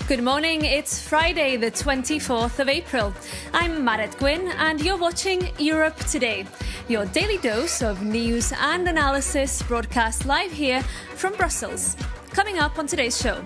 Good morning, it's Friday the 24th of April. I'm Maret Gwyn and you're watching Europe Today, your daily dose of news and analysis broadcast live here from Brussels. Coming up on today's show,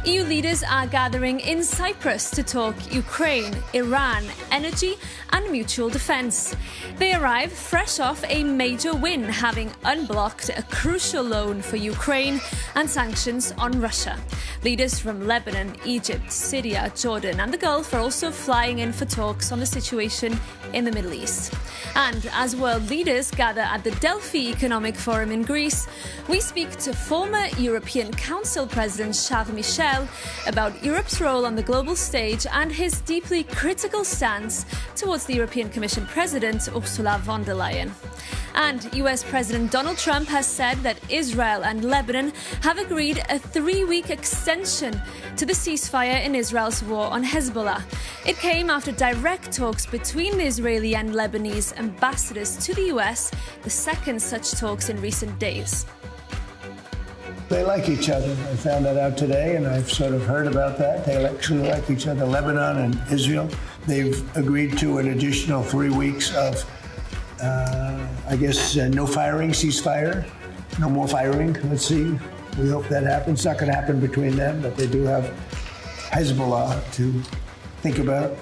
EU leaders are gathering in Cyprus to talk Ukraine, Iran, energy and mutual defence. They arrive fresh off a major win, having unblocked a crucial loan for Ukraine and sanctions on Russia. Leaders from Lebanon, Egypt, Syria, Jordan and the Gulf are also flying in for talks on the situation in the Middle East. And as world leaders gather at the Delphi Economic Forum in Greece, we speak to former European Council President Charles Michel about Europe's role on the global stage and his deeply critical stance towards the European Commission President Ursula von der Leyen. And US President Donald Trump has said that Israel and Lebanon have agreed a 3-week extension to the ceasefire in Israel's war on Hezbollah. It came after direct talks between the Israeli and Lebanese ambassadors to the US, the second such talks in recent days. They like each other. I found that out today, and I've sort of heard about that. They actually like each other, Lebanon and Israel. They've agreed to an additional 3 weeks of no firing, ceasefire, no more firing. Let's see. We hope that happens. It's not going to happen between them, but they do have Hezbollah to think about.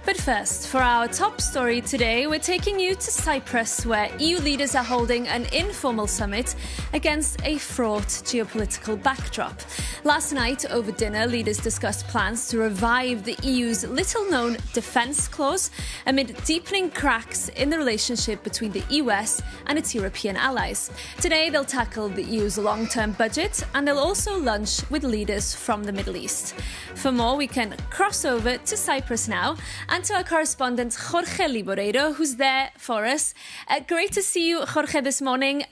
But first, for our top story today, we're taking you to Cyprus, where EU leaders are holding an informal summit against a fraught geopolitical backdrop. Last night, over dinner, leaders discussed plans to revive the EU's little-known defence clause amid deepening cracks in the relationship between the US and its European allies. Today, they'll tackle the EU's long-term budget, and they'll also lunch with leaders from the Middle East. For more, we can cross over to Cyprus now, and to our correspondent Jorge Liboreiro, who's there for us. Great to see you, Jorge, this morning.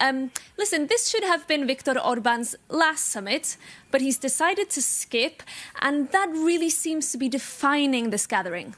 Listen, this should have been Viktor Orban's last summit, but he's decided to skip, and that really seems to be defining this gathering.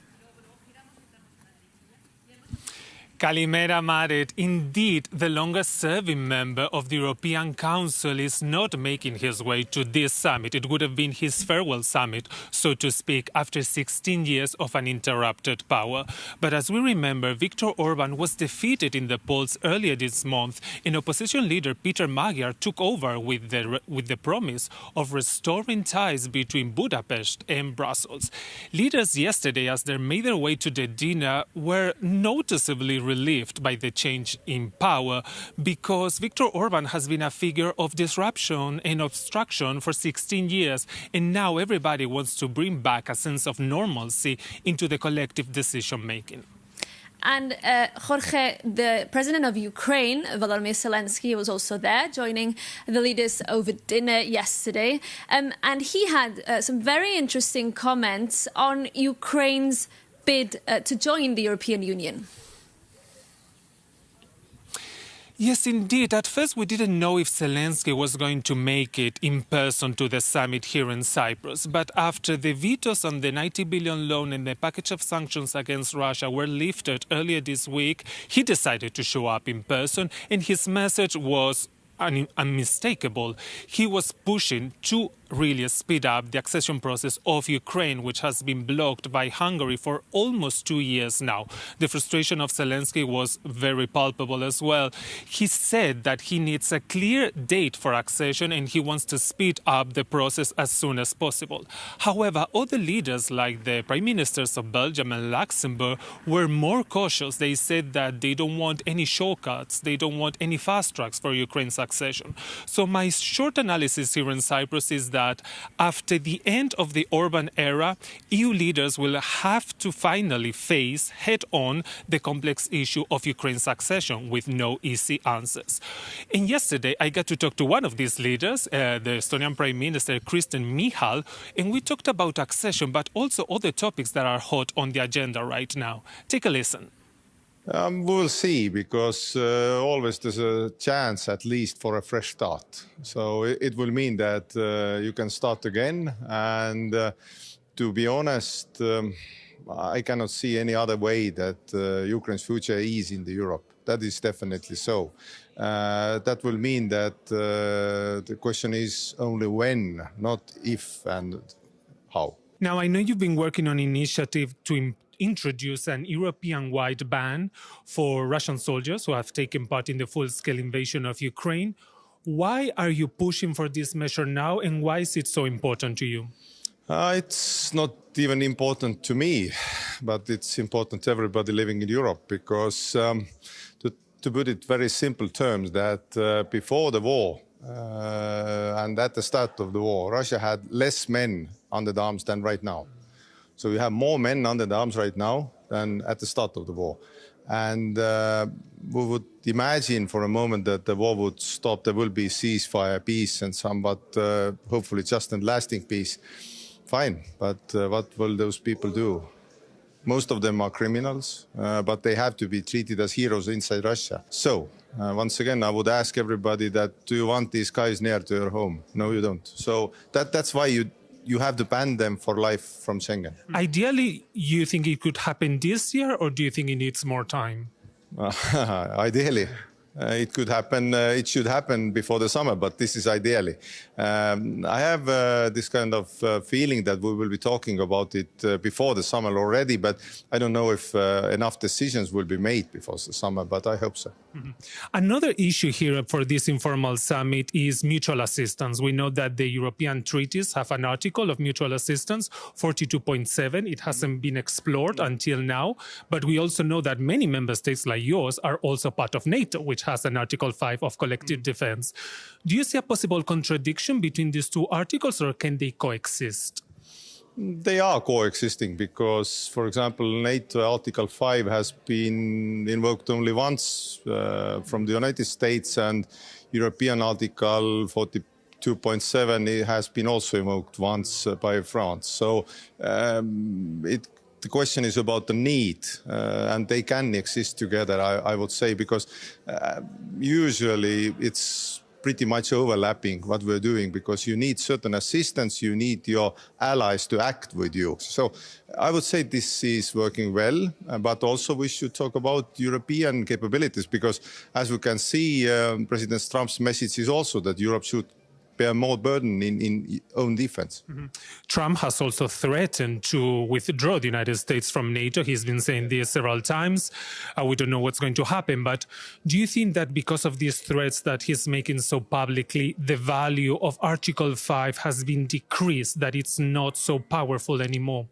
Kalimera Maret. Indeed, the longest-serving member of the European Council is not making his way to this summit. It would have been his farewell summit, so to speak, after 16 years of uninterrupted power. But as we remember, Viktor Orban was defeated in the polls earlier this month, and opposition leader Peter Magyar took over with the promise of restoring ties between Budapest and Brussels. Leaders yesterday, as they made their way to the dinner, were noticeably relieved by the change in power, because Viktor Orban has been a figure of disruption and obstruction for 16 years, and now everybody wants to bring back a sense of normalcy into the collective decision-making. And Jorge, the president of Ukraine, Volodymyr Zelensky, was also there, joining the leaders over dinner yesterday. And he had some very interesting comments on Ukraine's bid to join the European Union. Yes, indeed. At first, we didn't know if Zelensky was going to make it in person to the summit here in Cyprus. But after the vetoes on the 90 billion loan and the package of sanctions against Russia were lifted earlier this week, he decided to show up in person, and his message was unmistakable. He was pushing to really speed up the accession process of Ukraine, which has been blocked by Hungary for almost 2 years now. The frustration of Zelensky was very palpable as well. He said that he needs a clear date for accession and he wants to speed up the process as soon as possible. However, other leaders, like the prime ministers of Belgium and Luxembourg, were more cautious. They said that they don't want any shortcuts, they don't want any fast tracks for Ukraine's accession. So my short analysis here in Cyprus is that after the end of the Orban era, EU leaders will have to finally face head-on the complex issue of Ukraine's accession with no easy answers. And yesterday, I got to talk to one of these leaders, the Estonian Prime Minister Kristen Michal, and we talked about accession, but also other topics that are hot on the agenda right now. Take a listen. We'll see, because always there's a chance at least for a fresh start. So it will mean that you can start again. And to be honest, I cannot see any other way that Ukraine's future is in the Europe. That is definitely so. That will mean that the question is only when, not if and how. Now, I know you've been working on an initiative to introduce an European-wide ban for Russian soldiers who have taken part in the full-scale invasion of Ukraine. Why are you pushing for this measure now, and why is it so important to you? It's not even important to me, but it's important to everybody living in Europe because, to put it very simple terms, that before the war and at the start of the war, Russia had less men under the arms than right now. So we have more men under the arms right now than at the start of the war. And we would imagine for a moment that the war would stop, there will be ceasefire, peace, and somewhat, hopefully, just and lasting peace. Fine, but what will those people do? Most of them are criminals, but they have to be treated as heroes inside Russia. So, once again, I would ask everybody that, do you want these guys near to your home? No, you don't. So that's why you have to ban them for life from Schengen. Ideally, you think it could happen this year, or do you think it needs more time? Ideally. It could happen, it should happen before the summer, but this is ideally. I have this kind of feeling that we will be talking about it before the summer already, but I don't know if enough decisions will be made before the summer, but I hope so. Mm-hmm. Another issue here for this informal summit is mutual assistance. We know that the European treaties have an article of mutual assistance, 42.7. It hasn't been explored until now, but we also know that many member states like yours are also part of NATO, which has an Article 5 of collective defense. Do you see a possible contradiction between these two articles, or can they coexist? They are coexisting because, for example, NATO Article 5 has been invoked only once from the United States, and European Article 42.7 has been also invoked once by France. So the question is about the need, and they can exist together, I would say, because usually it's pretty much overlapping what we're doing, because you need certain assistance, you need your allies to act with you. So I would say this is working well, but also we should talk about European capabilities, because as we can see, President Trump's message is also that Europe should bear more burden in own defense. Mm-hmm. Trump has also threatened to withdraw the United States from NATO. He's been saying this several times. We don't know what's going to happen, but do you think that because of these threats that he's making so publicly, the value of Article 5 has been decreased, that it's not so powerful anymore?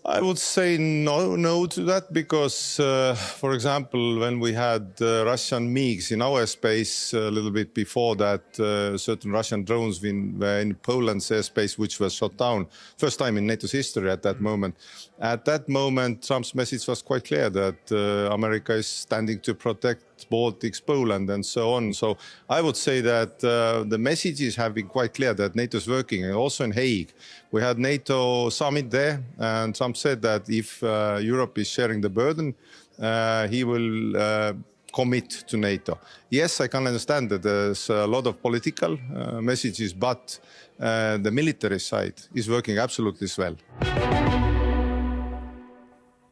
I would say no to that, because, for example, when we had Russian MiGs in our space a little bit before that, certain Russian drones were in Poland's airspace, which was shot down. First time in NATO's history at that moment. At that moment, Trump's message was quite clear that America is standing to protect Baltics, Poland, and so on. So I would say that the messages have been quite clear that NATO is working, and also in Hague. We had NATO summit there, and Trump said that if Europe is sharing the burden, he will commit to NATO. Yes, I can understand that there's a lot of political messages, but the military side is working absolutely well.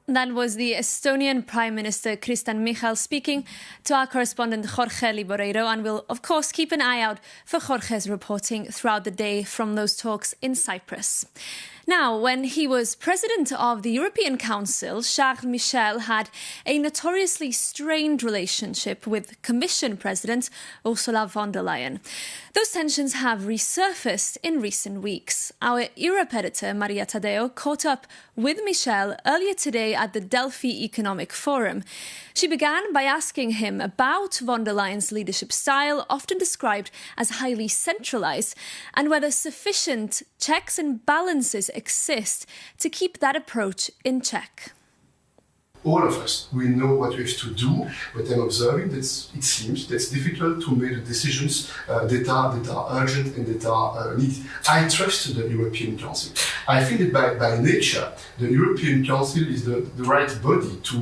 That was the Estonian Prime Minister Kristen Michal speaking to our correspondent Jorge Liboreiro, and we'll of course keep an eye out for Jorge's reporting throughout the day from those talks in Cyprus. Now, when he was president of the European Council, Charles Michel had a notoriously strained relationship with Commission President Ursula von der Leyen. Those tensions have resurfaced in recent weeks. Our Europe editor, Maria Tadeo, caught up with Michel earlier today at the Delphi Economic Forum. She began by asking him about von der Leyen's leadership style, often described as highly centralised, and whether sufficient checks and balances exist to keep that approach in check. All of us, we know what we have to do, but I'm observing that it seems that it's difficult to make the decisions that are urgent and that are needed. I trust the European Council. I think that by nature, the European Council is the right body to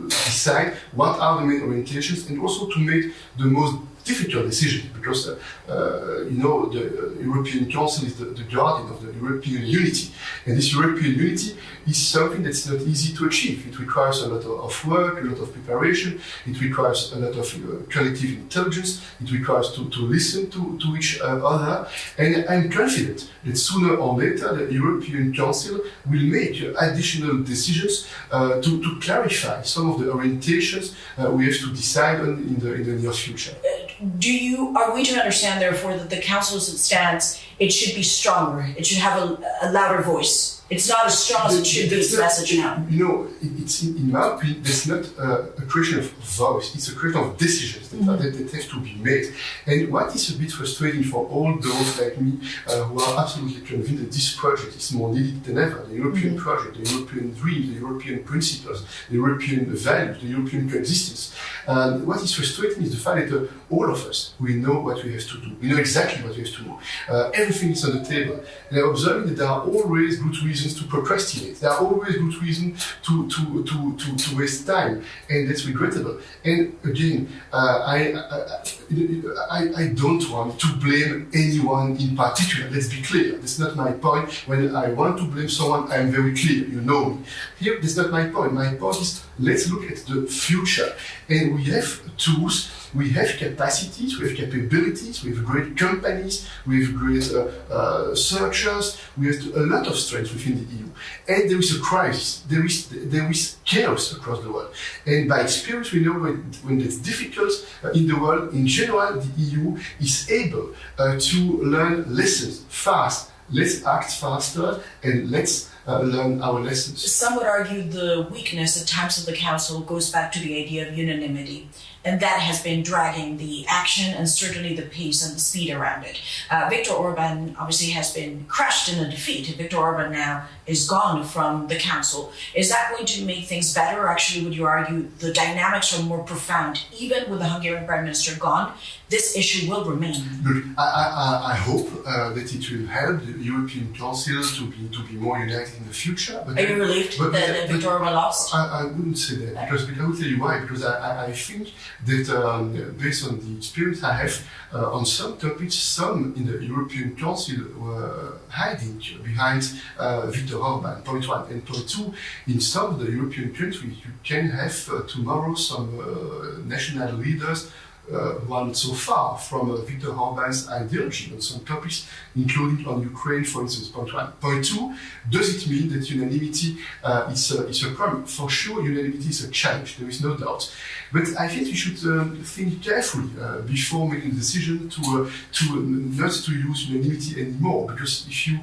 decide what are the main orientations, and also to make the most difficult decisions because, the European Council is the guardian of the European unity. And this European unity is something that's not easy to achieve. It requires a lot of work, a lot of preparation. It requires a lot of collective intelligence. It requires to listen to each other. And I'm confident that sooner or later the European Council will make additional decisions to clarify some of the orientations we have to decide on in the near future. Are we to understand, therefore, that the Council as it stands, it should be stronger, it should have a louder voice? It's not as strong as it should be, its message now. It's in my opinion, it's not a question of voice, it's a question of decisions that have to be made. And what is a bit frustrating for all those like me who are absolutely convinced that this project is more needed than ever, the European project, the European dream, the European principles, the European values, the European coexistence. What is frustrating is the fact that all of us, we know what we have to do. We know exactly what we have to do. Everything is on the table. And I'm observing that there are always good reasons to procrastinate. There are always good reasons to waste time. And that's regrettable. And again, I don't want to blame anyone in particular. Let's be clear. That's not my point. When I want to blame someone, I'm very clear. You know me. Here, that's not my point. My point is, let's look at the future. And we have tools, we have capacities, we have capabilities, we have great companies, we have great searchers, we have a lot of strength within the EU. And there is a crisis, there is chaos across the world. And by experience, we know when it's difficult in the world, in general, the EU is able to learn lessons fast. Let's act faster and let's learn our lessons. Some would argue the weakness at times of the Council goes back to the idea of unanimity, and that has been dragging the action and certainly the pace and the speed around it. Viktor Orban obviously has been crushed in a defeat. Viktor Orban now is gone from the Council. Is that going to make things better, or actually would you argue the dynamics are more profound? Even with the Hungarian Prime Minister gone, this issue will remain. Look, I hope that it will help the European Council to be more united in the future. But are you relieved that Viktor Orban lost? I wouldn't say that, because I will tell you why. Because I think that based on the experience I have on some topics, some in the European Council were hiding behind Viktor Orban, point one. And point two, in some of the European countries, you can have tomorrow some national leaders who are not so far from Viktor Orban's ideology on some topics, including on Ukraine, for instance, point one. Point two, does it mean that unanimity is a problem? For sure, unanimity is a challenge, there is no doubt. But I think we should think carefully before making a decision to not to use unanimity anymore, because if you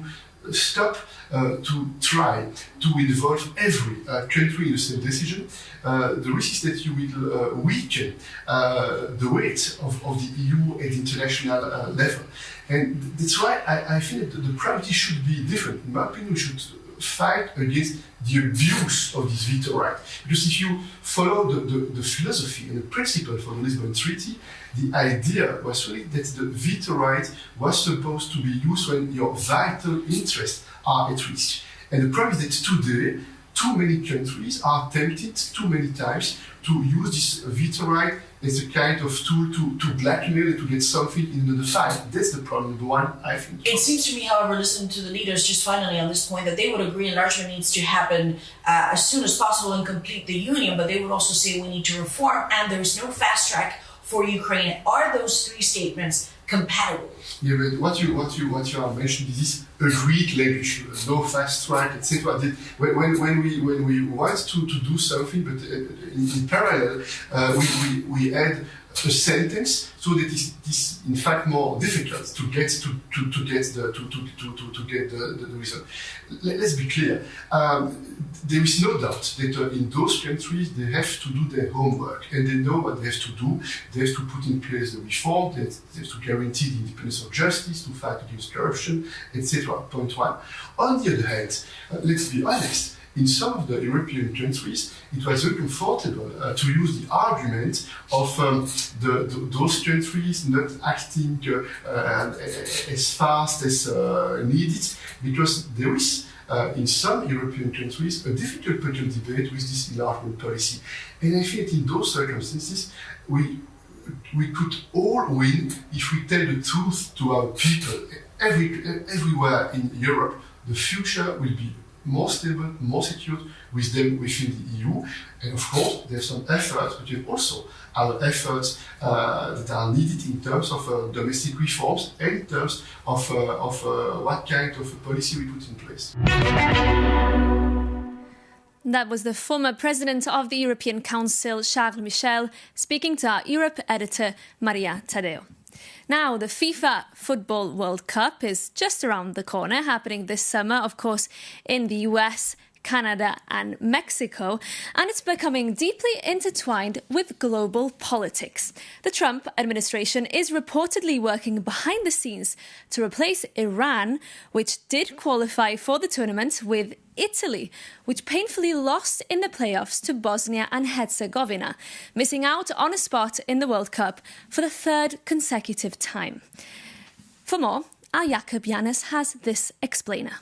stop to try to involve every country in the same decision, the risk is that you will weaken the weight of the EU at international level. And that's why I think that the priority should be different. In my opinion, we should fight against the abuse of this veto right. Because if you follow the philosophy and the principle for the Lisbon Treaty, the idea was really that the veto right was supposed to be used when your vital interests are at risk. And the problem is that today, too many countries are tempted too many times to use this veto right as a kind of tool to blackmail and to get something in another fight. That's the problem, number one, I think. It seems to me, however, listening to the leaders just finally on this point, that they would agree enlargement needs to happen as soon as possible and complete the union, but they would also say we need to reform and there is no fast track for Ukraine. Are those three statements compatible? Yeah, but what you are mentioning is this agreed language, no fast track, etc. When we want to do something, but in parallel, we add a sentence so that it is in fact more difficult to get the result. Let's be clear. There is no doubt that in those countries they have to do their homework and they know what they have to do. They have to put in place the reform. They have to guarantee the independence of justice, to fight against corruption, etc. Point one. On the other hand, let's be honest. In some of the European countries, it was very comfortable to use the argument of those countries not acting as fast as needed, because there is, in some European countries, a difficult political debate with this enlargement policy. And I think in those circumstances, we we could all win if we tell the truth to our people. Everywhere in Europe, the future will be more stable, more secure with them within the EU. And of course, there's some efforts, but there's also our efforts that are needed in terms of domestic reforms and in terms of what kind of policy we put in place. That was the former president of the European Council, Charles Michel, speaking to our Europe editor, Maria Tadeo. Now, the FIFA Football World Cup is just around the corner, happening this summer, of course, in the US, Canada and Mexico, and it's becoming deeply intertwined with global politics. The Trump administration is reportedly working behind the scenes to replace Iran, which did qualify for the tournament, with Italy, which painfully lost in the playoffs to Bosnia and Herzegovina, missing out on a spot in the World Cup for the third consecutive time. For more, our Jakob Janus has this explainer.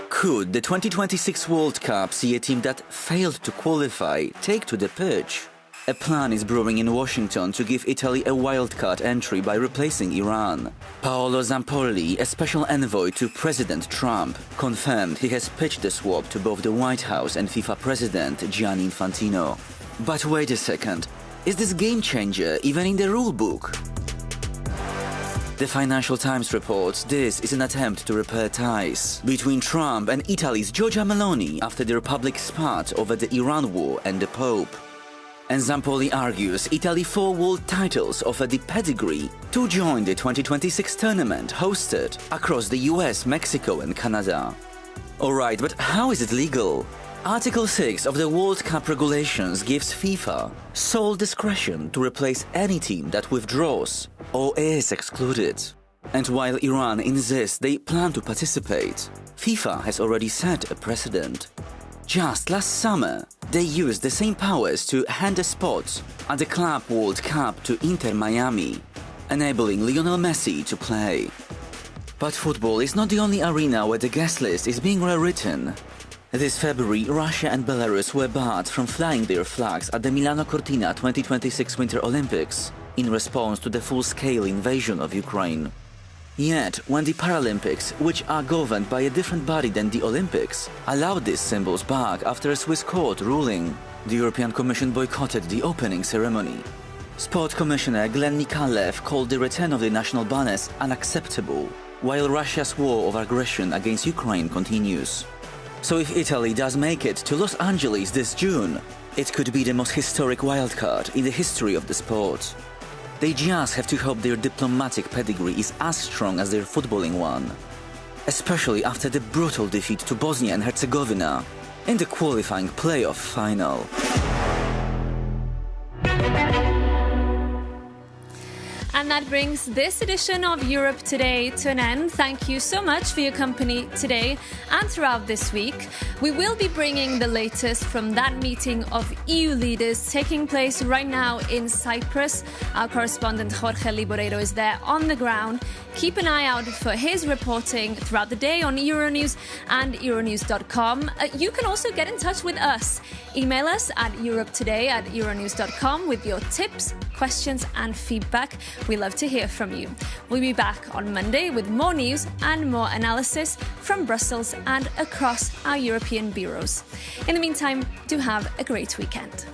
Could the 2026 World Cup see a team that failed to qualify take to the pitch? A plan is brewing in Washington to give Italy a wildcard entry by replacing Iran. Paolo Zampolli, a special envoy to President Trump, confirmed he has pitched the swap to both the White House and FIFA President Gianni Infantino. But wait a second, is this game changer even in the rule book? The Financial Times reports this is an attempt to repair ties between Trump and Italy's Giorgia Meloni after the Republic spat over the Iran war and the Pope. And Zampolli argues Italy 4 world titles offer the pedigree to join the 2026 tournament hosted across the US, Mexico and Canada. Alright, but how is it legal? Article 6 of the World Cup regulations gives FIFA sole discretion to replace any team that withdraws or is excluded. And while Iran insists they plan to participate, FIFA has already set a precedent. Just last summer, they used the same powers to hand a spot at the Club World Cup to Inter Miami, enabling Lionel Messi to play. But football is not the only arena where the guest list is being rewritten. This February, Russia and Belarus were barred from flying their flags at the Milano Cortina 2026 Winter Olympics in response to the full-scale invasion of Ukraine. Yet, when the Paralympics, which are governed by a different body than the Olympics, allowed these symbols back after a Swiss court ruling, the European Commission boycotted the opening ceremony. Sport Commissioner Glenn Mikalev called the return of the national banners unacceptable, while Russia's war of aggression against Ukraine continues. So if Italy does make it to Los Angeles this June, it could be the most historic wildcard in the history of the sport. They just have to hope their diplomatic pedigree is as strong as their footballing one, especially after the brutal defeat to Bosnia and Herzegovina in the qualifying playoff final. And that brings this edition of Europe Today to an end. Thank you so much for your company today and throughout this week. We will be bringing the latest from that meeting of EU leaders taking place right now in Cyprus. Our correspondent Jorge Liboreiro is there on the ground. Keep an eye out for his reporting throughout the day on Euronews and Euronews.com. You can also get in touch with us. Email us at europetoday@euronews.com with your tips, questions and feedback. We love to hear from you. We'll be back on Monday with more news and more analysis from Brussels and across our European bureaus. In the meantime, do have a great weekend.